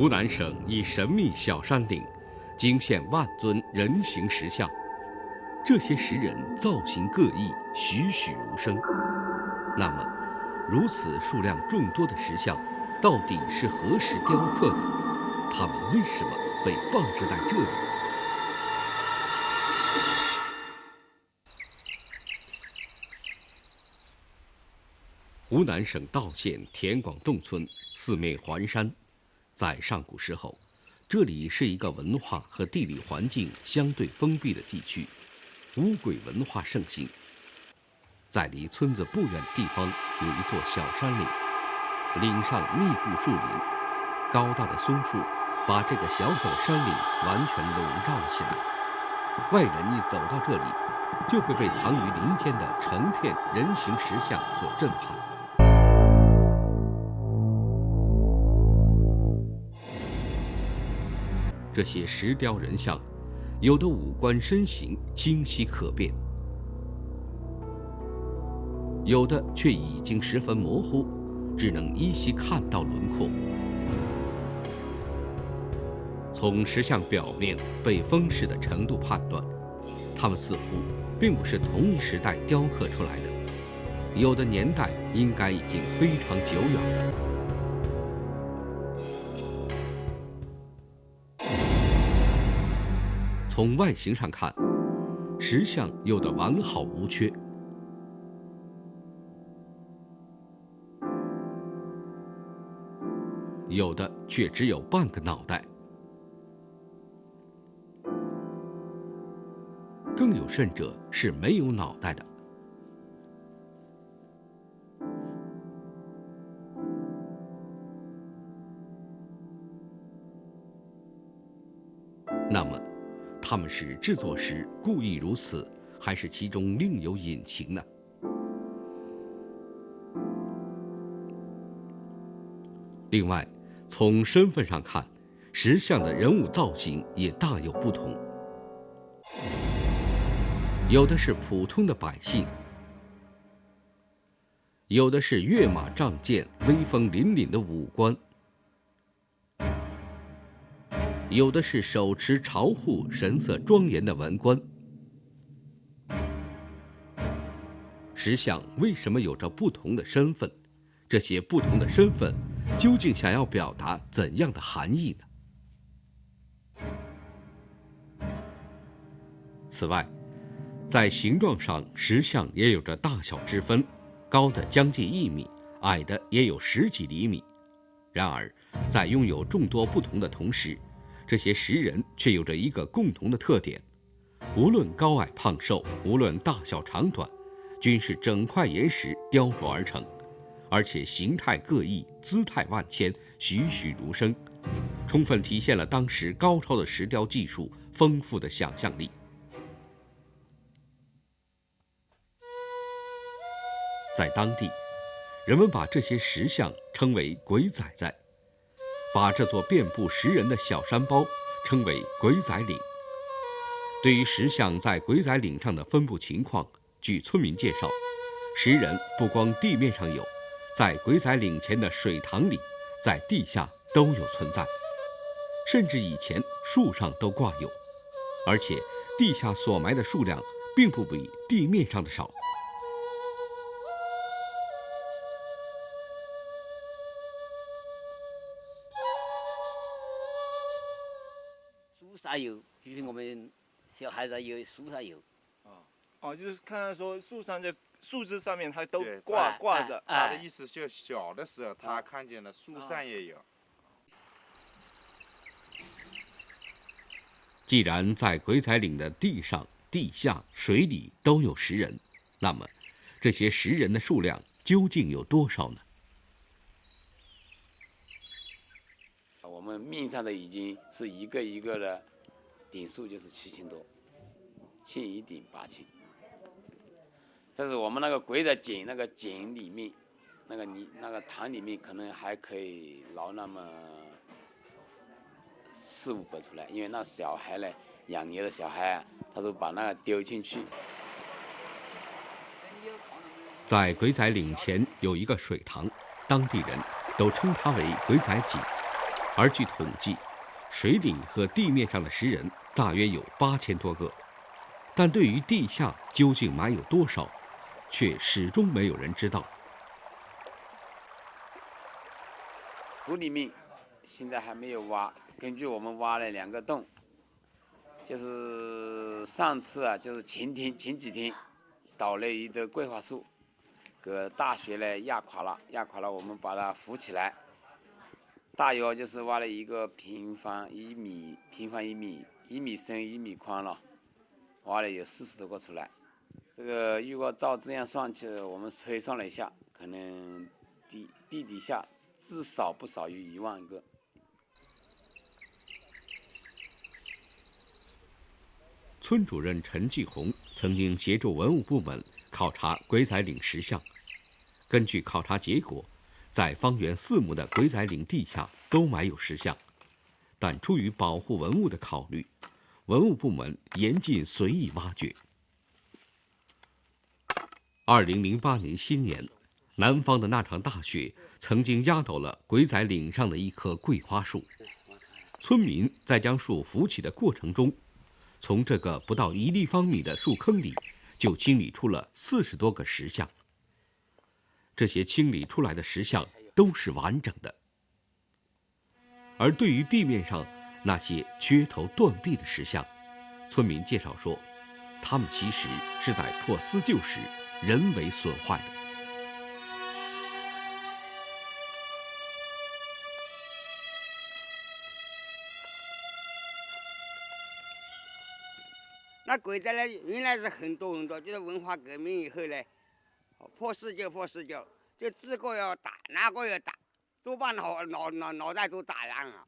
湖南省一神秘小山岭，惊现万尊人形石像，这些石人造型各异，栩栩如生。那么，如此数量众多的石像，到底是何时雕刻的？它们为什么被放置在这里？湖南省道县田广洞村四面环山，在上古时候，这里是一个文化和地理环境相对封闭的地区，巫鬼文化盛行。在离村子不远的地方有一座小山岭，岭上密布树林，高大的松树把这个小小的山岭完全笼罩了起来。外人一走到这里，就会被藏于林间的成片人形石像所震撼。这些石雕人像，有的五官身形清晰可辨，有的却已经十分模糊，只能依稀看到轮廓。从石像表面被封饰的程度判断，它们似乎并不是同一时代雕刻出来的，有的年代应该已经非常久远了。从外形上看，石像有的完好无缺，有的却只有半个脑袋，更有甚者是没有脑袋的。那么，他们是制作时故意如此，还是其中另有隐情呢？另外，从身份上看，石像的人物造型也大有不同。有的是普通的百姓，有的是跃马仗剑、威风凛凛的武官，有的是手持朝户、神色庄严的文官。石像为什么有着不同的身份？这些不同的身份究竟想要表达怎样的含义呢？此外，在形状上，石像也有着大小之分，高的将近1米，矮的也有10几厘米。然而，在拥有众多不同的同时，这些石人却有着一个共同的特点：无论高矮胖瘦，无论大小长短，均是整块岩石雕琢而成，而且形态各异，姿态万千，栩栩如生，充分体现了当时高超的石雕技术、丰富的想象力。在当地，人们把这些石像称为鬼仔仔，把这座遍布石人的小山包称为鬼仔岭。对于石像在鬼仔岭上的分布情况，据村民介绍，石人不光地面上有，在鬼仔岭前的水塘里，在地下都有存在，甚至以前树上都挂有，而且地下所埋的数量并不比地面上的少。树上有，就是我们小孩子有树上有。就是看到说树上这树枝上面它都对挂着。他的意思就小的时候他看见了树上也有。既然在鬼仔岭的地上、地下、水里都有石人，那么这些石人的数量究竟有多少呢？我们命上的已经是一个一个的顶数就是7000多，1000一顶8000。但是我们那个鬼仔井那个井里面，那个塘里面可能还可以捞那么400-500出来，因为那小孩呢，养牛的小孩啊，他说把那个丢进去。在鬼仔岭前有一个水塘，当地人都称它为鬼仔井。而据统计，水里和地面上的石人大约有8000多个，但对于地下究竟埋有多少，却始终没有人知道。土里面现在还没有挖，根据我们挖了2个洞，就是上次啊，就是前几天倒了一棵桂花树，给大学呢压垮了，我们把它扶起来，大约就是挖了一个平方1米，1米深1米宽了，挖了有40多个出来。这个如果照这样算起，我们推算了一下，可能地底下至少不少于1万个。村主任陈继红曾经协助文物部门考察鬼仔岭石像，根据考察结果，在方圆4亩的鬼仔岭地下都埋有石像，但出于保护文物的考虑，文物部门严禁随意挖掘。2008年新年，南方的那场大雪曾经压倒了鬼仔岭上的一棵桂花树。村民在将树扶起的过程中，从这个不到1立方米的树坑里，就清理出了40多个石像。这些清理出来的石像都是完整的。而对于地面上那些缺头断臂的石像，村民介绍说，它们其实是在破撕旧时人为损坏的。那鬼仔呢，原来是很多，就是文化革命以后呢，破四旧，就这个要打，那个要打，都把脑袋都打烂了。